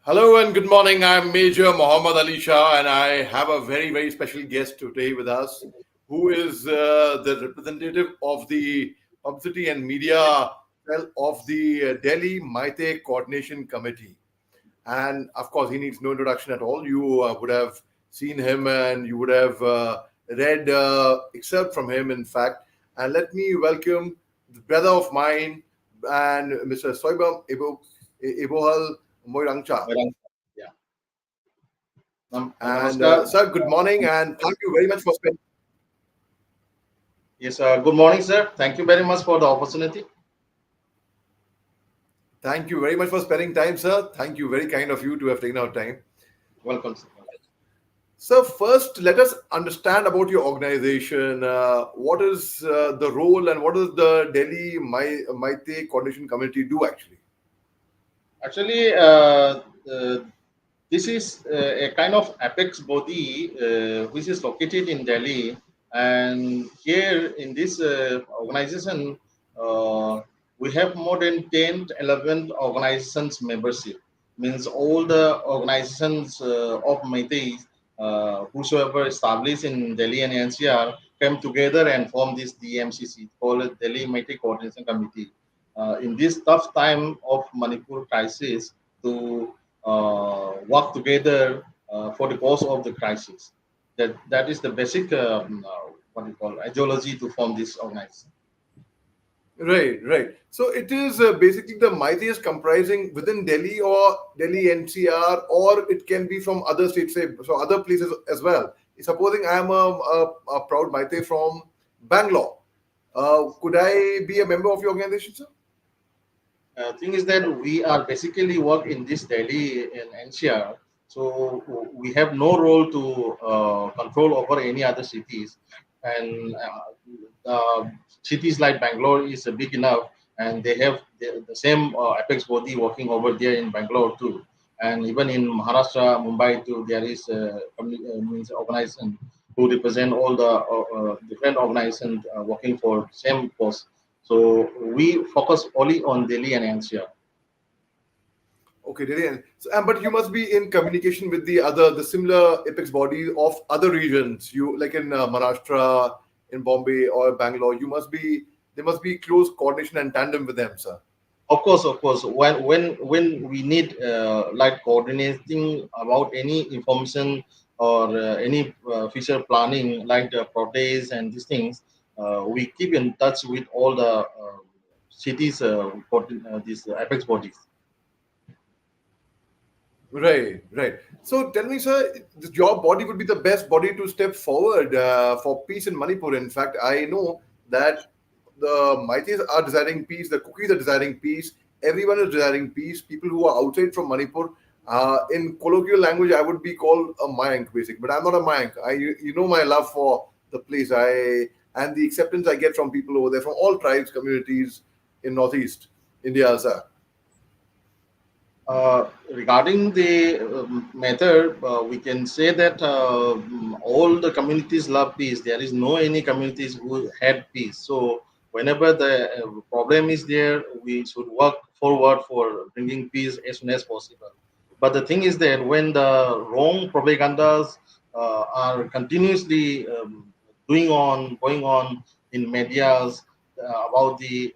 Hello and good morning. I'm Major Mohammed Ali Shah, and I have a very, very special guest today with us, who is the representative of the Publicity and Media Cell of the Delhi Meetei Coordination Committee. And of course, he needs no introduction at all. You would have seen him and you would have read excerpt from him, in fact. And let me welcome the brother of mine and Mr. Ibohal Moirang. Moirang. Yeah. And Namaskar. sir, good morning, and thank you very much for spending. Yes, good morning, sir. Thank you very much for the opportunity. Thank you very much for spending time, sir. Thank you, very kind of you to have taken out time. Welcome, sir. So first, let us understand about your organization. What is the role and what does the Delhi Meitei Coordination Committee do actually? Actually, this is a kind of apex body which is located in Delhi. And here in this organization, we have more than 10, 11 organizations membership. Means all the organizations of Meitei, whosoever established in Delhi and NCR, came together and formed this DMCC, called Delhi Meitei Coordination Committee. In this tough time of Manipur crisis, to work together for the cause of the crisis. That is the basic what you call ideology to form this organization. Right, right. So it is basically the Meitei is comprising within Delhi or Delhi NCR, or it can be from other states, say, so other places as well. Supposing I am a proud Meitei from Bangalore, could I be a member of your organization, sir? Thing is that we are basically work in this Delhi and NCR, so we have no role to control over any other cities, and cities like Bangalore is big enough, and they have the same apex body working over there in Bangalore too, and even in Maharashtra, Mumbai too, there is means organization who represent all the different organizations working for same cause. So we focus only on Delhi and NCR. Okay, Delhi. So, but you must be in communication with the similar apex bodies of other regions. You like in Maharashtra, in Bombay or Bangalore. There must be close coordination and tandem with them, sir. Of course, of course. When we need like coordinating about any information or any future planning, like the protests and these things, we keep in touch with all the cities, these apex bodies. Right, right. So tell me, sir, your body would be the best body to step forward for peace in Manipur. In fact, I know that the Meiteis are desiring peace, the Cookies are desiring peace, everyone is desiring peace. People who are outside from Manipur, in colloquial language, I would be called a Mayank, basic, but I'm not a Mayank. You know my love for the place, and the acceptance I get from people over there, from all tribes, communities in Northeast India, sir. Regarding the method, we can say that all the communities love peace. There is no any communities who had peace. So whenever the problem is there, we should work forward for bringing peace as soon as possible. But the thing is that when the wrong propagandas are continuously going on in medias about the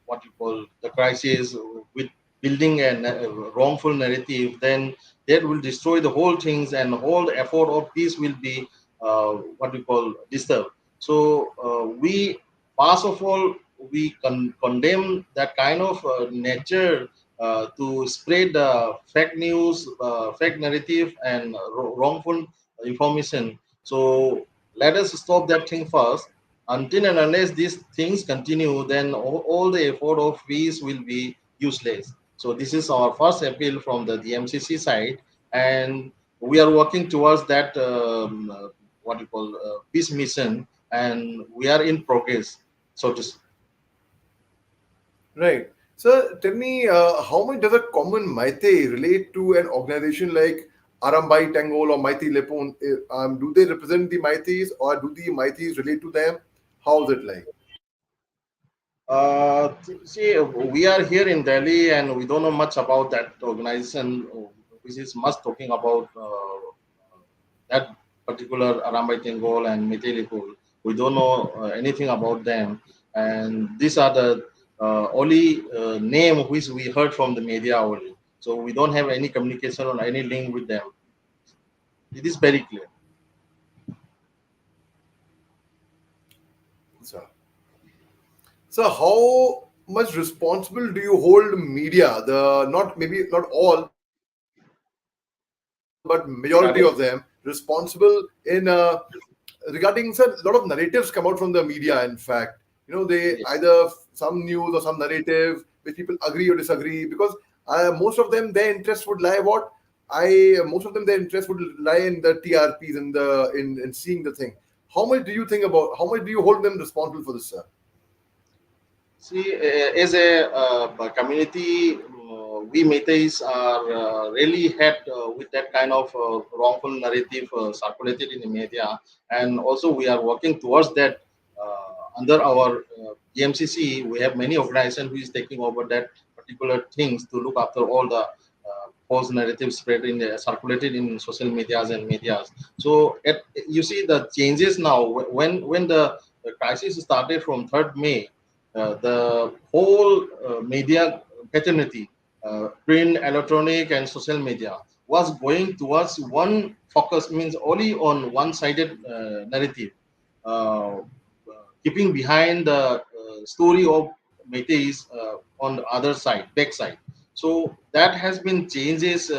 what you call the crisis with building a wrongful narrative, then that will destroy the whole things and whole effort of peace will be what we call disturbed. So we first of all we condemn that kind of nature to spread fake news, fake narrative, and wrongful information. So let us stop that thing first. Until and unless these things continue, then all the effort of peace will be useless. So this is our first appeal from the DMCC side, and we are working towards that what you call peace mission, and we are in progress. So to Right. So tell me, how much does a common Meitei relate to an organization like Arambai Tangol or Meitei Lepon? Do they represent the Meiteis or do the Meiteis relate to them? How is it like? See, we are here in Delhi and we don't know much about that organization, which is much talking about that particular Arambai Tengol and Meetei Coordinating. We don't know anything about them. And these are the only name which we heard from the media only. So we don't have any communication or any link with them. It is very clear. So, so how much responsible do you hold media? The not maybe not all, but majority of them responsible in regarding sir, a lot of narratives come out from the media. In fact, they either some Yes. news or some narrative which people agree or disagree because most of them their interest would lie what most of them their interest would lie in the TRPs and the in seeing the thing. How much do you think about? How much do you hold them responsible for this, sir? See, as a community, we Meiteis are really had with that kind of wrongful narrative circulated in the media, and also we are working towards that. Under our DMCC, we have many organizations who is taking over that particular things to look after all the false narratives spread in the, circulated in social medias and medias. So, you see the changes now when the crisis started from 3rd May, the whole media paternity, print, electronic, and social media was going towards one focus, means only on one-sided narrative, uh, keeping behind the story of Meiteis on the other side, back side. So that has been changes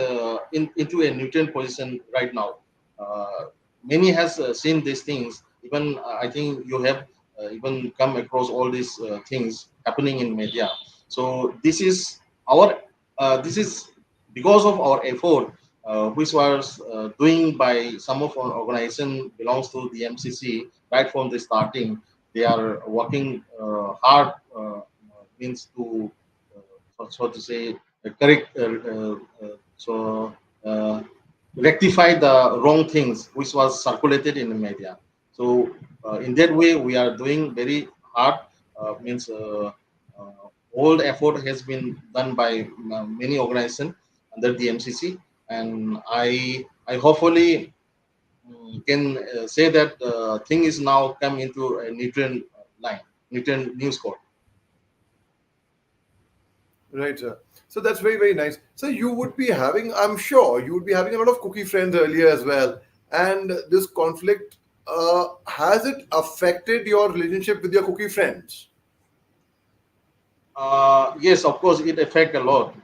into a neutral position right now. Uh, Many has seen these things. Even I think you have even come across all these things happening in media. So this is because of our effort, which was doing by some of our organization belongs to the MCC right from the starting. They are working hard, means to so to say correct so rectify the wrong things which was circulated in the media. So in that way, we are doing very hard. Means all the effort has been done by many organizations under the MCC, and I hopefully can say that thing is now come into a neutral line, neutral news code. Right, sir. So that's very, very nice. So you would be having, I'm sure, you would be having a lot of cookie friends earlier as well. And this conflict, has it affected your relationship with your cookie friends? Yes, of course, it affect a lot.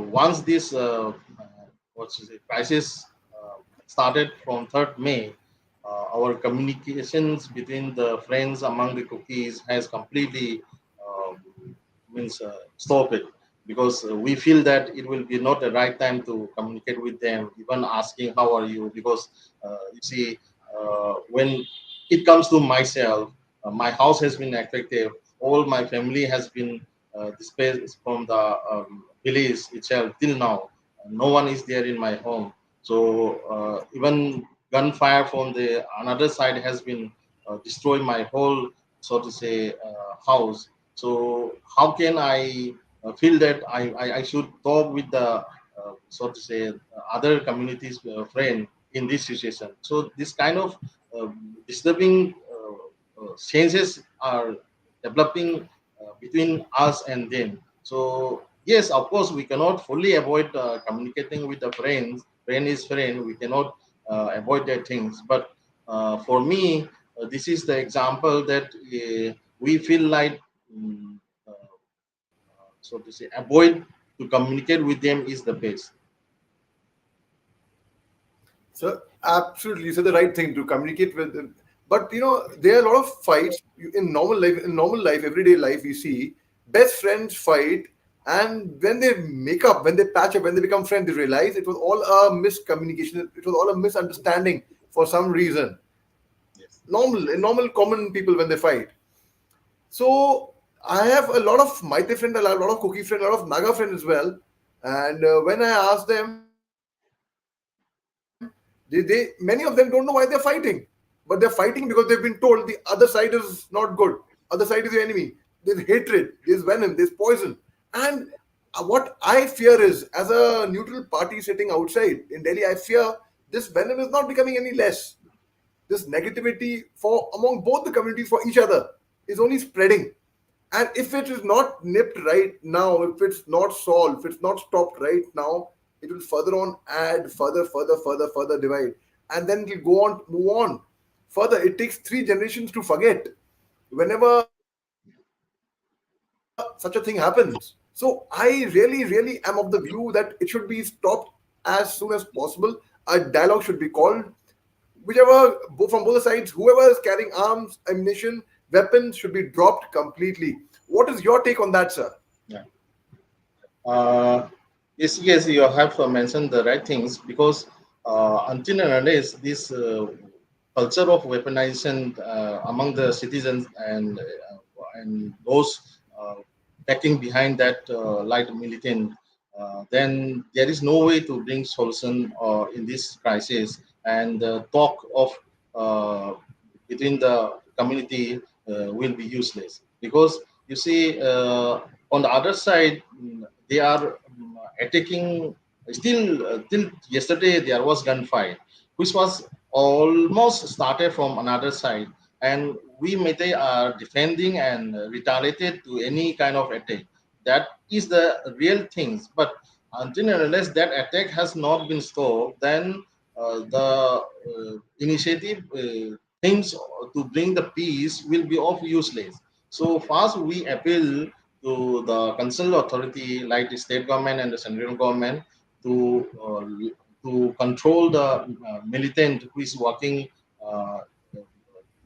Once this what's it, crisis started from 3rd May, our communications between the friends among the cookies has completely um, means stopped it, because we feel that it will be not the right time to communicate with them, even asking how are you, because you see, when it comes to myself, my house has been affected, all my family has been displaced from the village itself till now. No one is there in my home. So even gunfire from the another side has been destroyed my whole, so to say, house. So how can I feel that I should talk with the so to say other communities friend in this situation? So this kind of disturbing changes are developing between us and them. So yes, of course, we cannot fully avoid communicating with the friends. Friend is friend. We cannot avoid their things. But for me, this is the example that we feel like, mm, uh, so to say, avoid to communicate with them is the best. So absolutely, so the right thing to communicate with them. But there are a lot of fights in normal life. In normal life, everyday life, we see best friends fight, and when they make up, when they patch up, when they become friends, they realize it was all a miscommunication. It was all a misunderstanding for some reason. Yes. Normal, in normal, common people when they fight. So I have a lot of Maite friends, a lot of Cookie friends, a lot of Naga friends as well. And when I ask them, many of them don't know why they're fighting, but they're fighting because they've been told the other side is not good, other side is the enemy. there's hatred, there's venom, there's poison. And what I fear is, as a neutral party sitting outside in Delhi, I fear this venom is not becoming any less. This negativity for among both the communities for each other is only spreading. And if it is not nipped right now, if it's not solved, if it's not stopped right now, it will further on add further divide. And then it will go on, move on. Further, it takes 3 generations to forget whenever such a thing happens. So I really am of the view that it should be stopped as soon as possible. A dialogue should be called. Whichever, from both the sides, whoever is carrying arms, ammunition, weapons should be dropped completely. What is your take on that, sir? Yeah. Uh, yes, you have mentioned the right things because until and unless this culture of weaponization among the citizens and those uh, backing behind that light militant, then there is no way to bring solution in this crisis. And talk of uh, between the community will be useless because you see on the other side they are attacking still till yesterday there was gunfight which was almost started from another side, and we Meitei are defending and retaliated to any kind of attack. That is the real things. But until and unless that attack has not been stopped, then the initiative things to bring the peace will be of useless. So first we appeal to the concerned authority like the state government and the central government to control the militant who is working uh,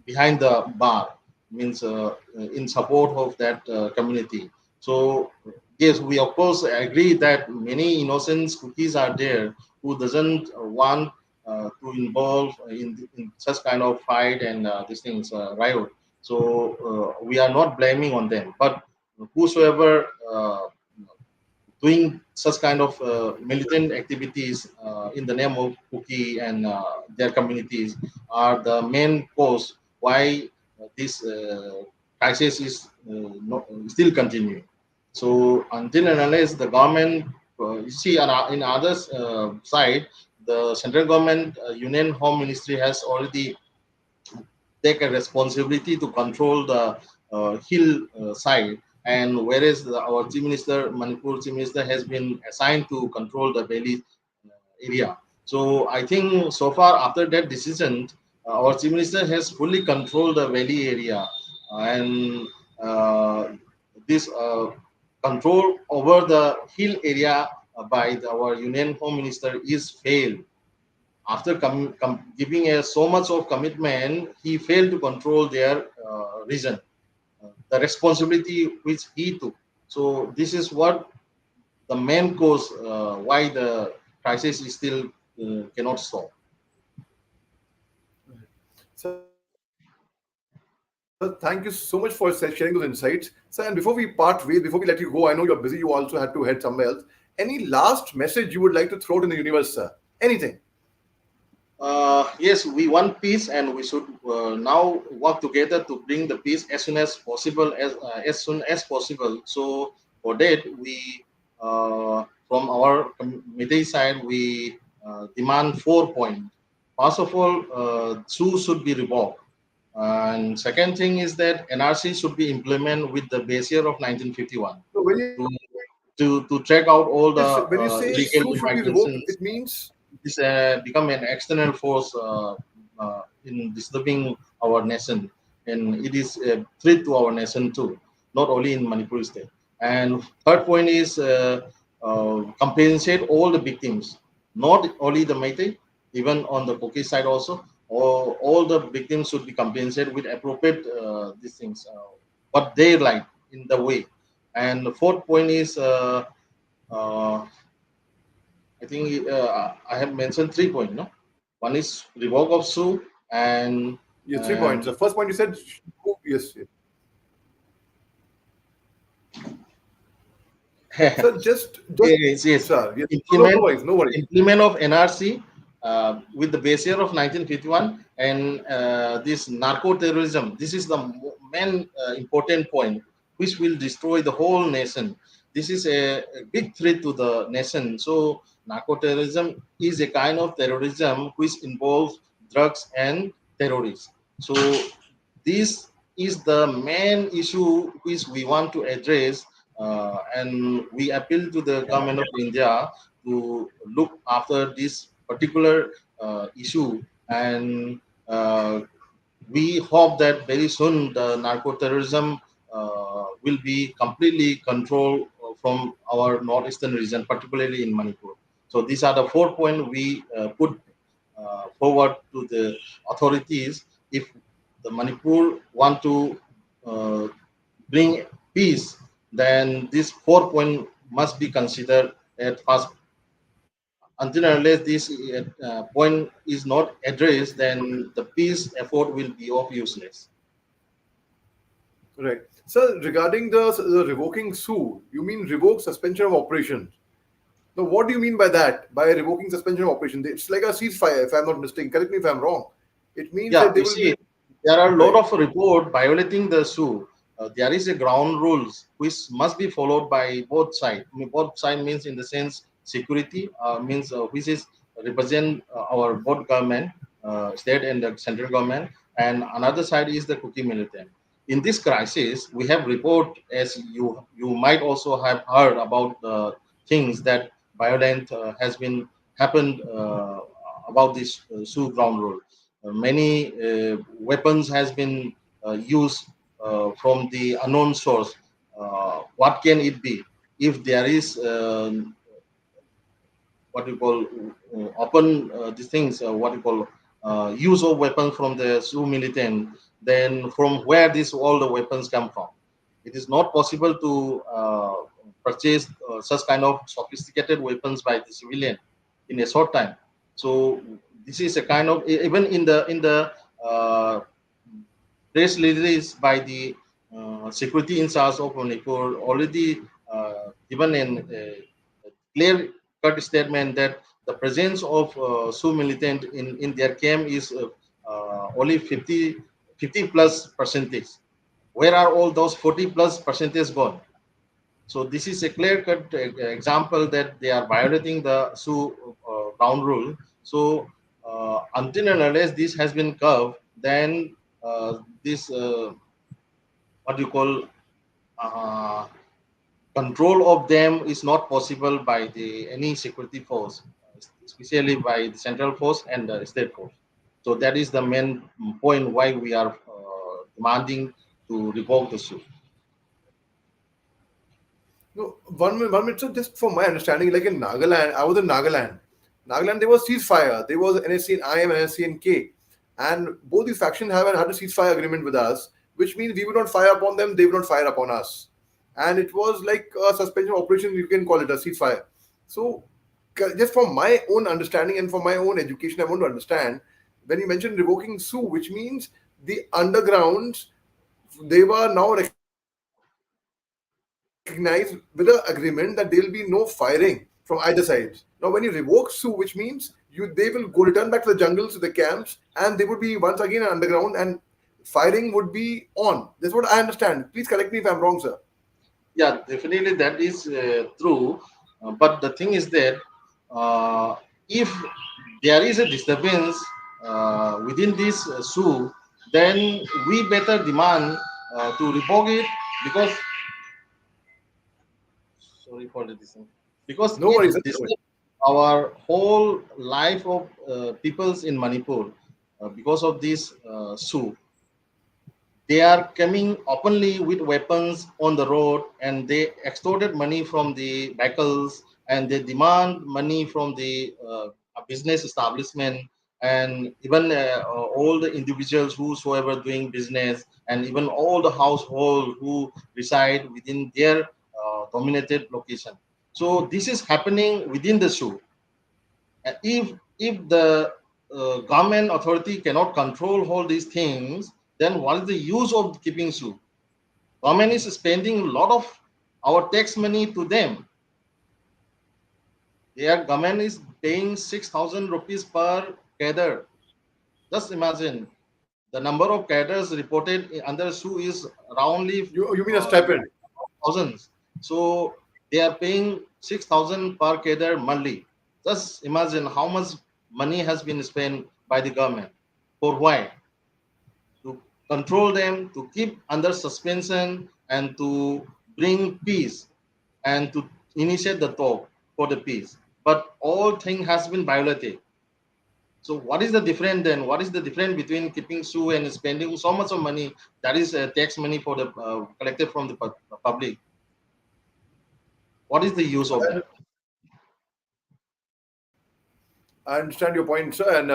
behind the bar, means in support of that community. So yes, we of course agree that many innocent cookies are there who doesn't want to involve in such kind of fight and these things riot. So we are not blaming on them, but whosoever doing such kind of militant activities in the name of Kuki and their communities are the main cause why this crisis is still continuing. So until and unless the government, you see, in others side, the central government Union Home Ministry has already take a responsibility to control the hill side, and whereas our chief minister, Manipur chief minister, has been assigned to control the valley area. So I think so far after that decision, our chief minister has fully controlled the valley area, and uh, this control over the hill area by our union home minister is failed. After giving so much of commitment, he failed to control their region, the responsibility which he took. So this is what the main cause why the crisis is still cannot stop. Sir, thank you so much for sharing those insights. Sir, and before we part ways, before we let you go, I know you're busy, you also had to head somewhere else. Any last message you would like to throw out in the universe, sir? Anything? Yes, we want peace, and we should now work together to bring the peace as soon as possible, as soon as possible. So for that, we from our committee side, we demand 4 points. First of all, two should be revoked, and second thing is that NRC should be implemented with the base year of 1951 So to to check out all the when you say illegal SU should be revoked, immigrations. it means This become an external force in disturbing our nation, and it is a threat to our nation too, not only in Manipur state. And third point is compensate all the victims, not only the Meitei, even on the Koki side also. All the victims should be compensated with appropriate these things, what they like in the way. And the fourth point is uh, I think I have mentioned 3 points. No, one is revoke of sue and yes, 3 points. and The first point you said, yes, yes. Sir, just, yes, yes, sir, yes. No, no implement worries, no worries. implement of NRC with the base year of 1951 and this narco terrorism. This is the main important point. which will destroy the whole nation. This is a big threat to the nation. So narco-terrorism is a kind of terrorism which involves drugs and terrorists. So this is the main issue which we want to address, and we appeal to the government of India to look after this particular issue, and we hope that very soon the narco terrorism will be completely controlled from our northeastern region, particularly in Manipur. So these are the 4 points we put forward to the authorities. If the Manipur want to uh, bring peace, then this 4 point must be considered at first. Until and unless this point is not addressed, then the peace effort will be of useless. Right. So regarding the revoking sue, you mean revoke suspension of operations. Now, what do you mean by that? By revoking suspension of operation? It's like a ceasefire, if I'm not mistaken. Correct me if I'm wrong. It means Yeah, that they you will be see, there are a lot right. of report violating the SU. There is a ground rules which must be followed by both sides. I mean, both side means in the sense security means which is represent our both government, state and the central government, and another side is the cookie militant. In this crisis, we have report, as you might also have heard about the things that violent has been happened about this SU ground rule. Many weapons has been used from the unknown source. What can it be? If there is what you call open these things, what you call use of weapons from the Sioux militant, then from where this all the weapons come from? It is not possible to purchase such kind of sophisticated weapons by the civilian in a short time. So this is a kind of even in the uh, press release by the security in charge of Manipur already given a clear cut statement that the presence of Sioux militant in their camp is only 50 plus percentage. Where are all those 40 plus percentage gone? So this is a clear-cut example that they are violating the Sioux ground rule. So until and unless this has been curved, then this what you call uh, control of them is not possible by the any security force, especially by the central force and the state force. So that is the main point why we are demanding to revoke the suit. No, 1 minute, 1 minute. So just for my understanding, like in Nagaland, I was in Nagaland. Nagaland, there was ceasefire. There was NSC and IM and NSC and K. And both these factions have had a ceasefire agreement with us, which means we would not fire upon them, they would not fire upon us. And it was like a suspension of operation, you can call it a ceasefire. So, just for my own understanding and for my own education, I want to understand when you mentioned revoking sue, which means the undergrounds, they were now recognized with an agreement that there will be no firing from either sides. Now, when you revoke sue, which means they will go return back to the jungles, to the camps, and they would be once again underground, and firing would be on. That's what I understand. Please correct me if I'm wrong, sir. Yeah, definitely that is true. But the thing is that if there is a disturbance within this zoo, then we better demand to revoke it, because sorry for the distance, because No it worries, sir. No worries. disturbs our whole life of peoples in Manipur because of this zoo. They are coming openly with weapons on the road, and they extorted money from the vehicles, and they demand money from the business establishment, and even all the individuals whosoever doing business, and even all the household who reside within their dominated location. So this is happening within the zoo. If the government authority cannot control all these things, then what is the use of keeping zoo? Government is spending a lot of our tax money to them. Their government is paying 6,000 rupees per gather. Just imagine, The number of cadres reported under SU is roundly You mean a stipend? thousands. So they are paying 6,000 per cadre monthly. Just imagine how much money has been spent by the government. For why? To control them, to keep under suspension, and to bring peace and to initiate the talk for the peace. But all thing has been violated. So what is the difference then? What is the difference between keeping SU and spending so much of money that is tax money for the collected from the public? What is the use of that? I understand your point, sir, and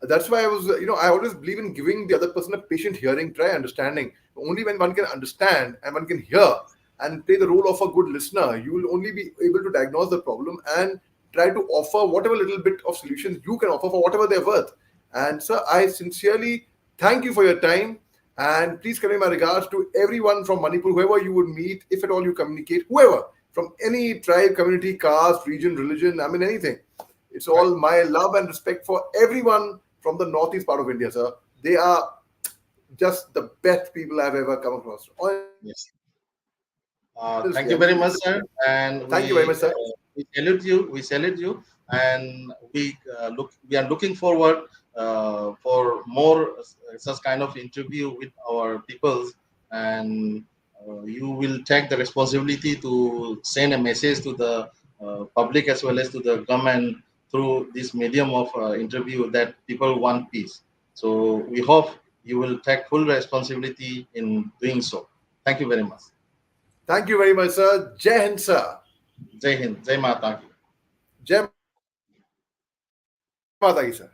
that's why I was, I always believe in giving the other person a patient hearing, try understanding. Only when one can understand and one can hear and play the role of a good listener, you will only be able to diagnose the problem and try to offer whatever little bit of solutions you can offer for whatever they're worth. And sir, I sincerely thank you for your time. And please convey my regards to everyone from Manipur, whoever you would meet, if at all you communicate, whoever, from any tribe, community, caste, region, religion, I mean anything. It's Right. all my love and respect for everyone from the northeast part of India, sir. They are just the best people I've ever come across. Yes. Honestly, Thank I you very mean, much, sir. And thank you very much, sir. we salute you. We salute you, and we are looking forward for more such kind of interview with our peoples, and you will take the responsibility to send a message to the public as well as to the government through this medium of interview that people want peace. So we hope you will take full responsibility in doing so. Thank you very much. Thank you very much, sir. Jai Hind, sir. Jai Hind, Jai Mata ki. Jai Mata ki, sir.